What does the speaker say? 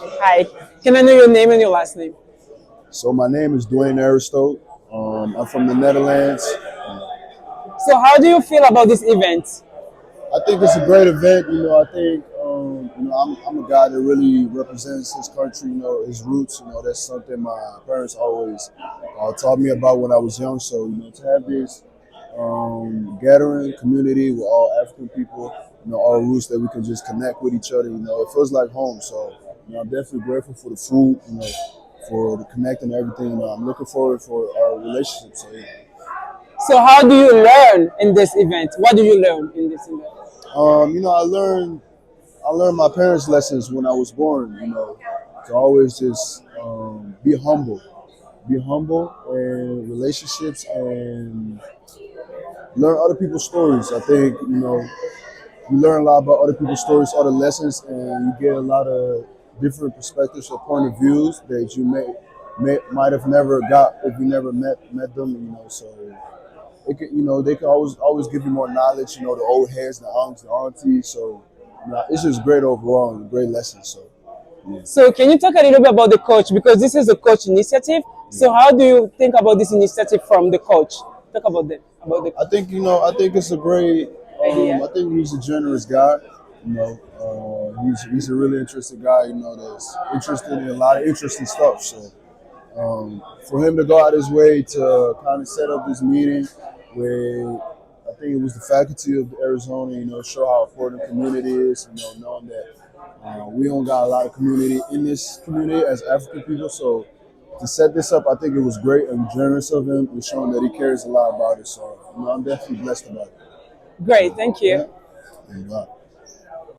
Hi. Can I know your name and your last name? So my name is Dwayne Aristode. I'm from the Netherlands. So how do you feel about this event? I think it's a great event. I think I'm a guy that really represents his country. His roots. That's something my parents always taught me about when I was young. So to have this gathering community with all African people, all roots that we can just connect with each other. It feels like home. So I'm definitely grateful for the food. For the connecting and everything. I'm looking forward for our relationship. So yeah. So how do you learn in this event? What do you learn in this event? I learned my parents' lessons when I was born. To always just be humble, and relationships, and learn other people's stories. I think you learn a lot about other people's stories, other lessons, and you get a lot of different perspectives or point of views that you might have never got if you never met them. So they can always give you more knowledge. The old heads, the uncles, the aunties. So it's just great overall and great lessons. So yeah. So can you talk a little bit about the coach? Because this is a coach initiative. So how do you think about this initiative from the coach? Talk about that, about the I think I think it's a great. idea. I think he's a generous guy. He's a really interesting guy. That's interested in a lot of interesting stuff. So for him to go out his way to kind of set up this meeting with, I think it was the faculty of Arizona, show how important the community is, knowing that we don't got a lot of community in this community as African people. So to set this up, I think it was great and generous of him and showing that he cares a lot about it. So I'm definitely blessed about it. Great, thank you. Yeah. And,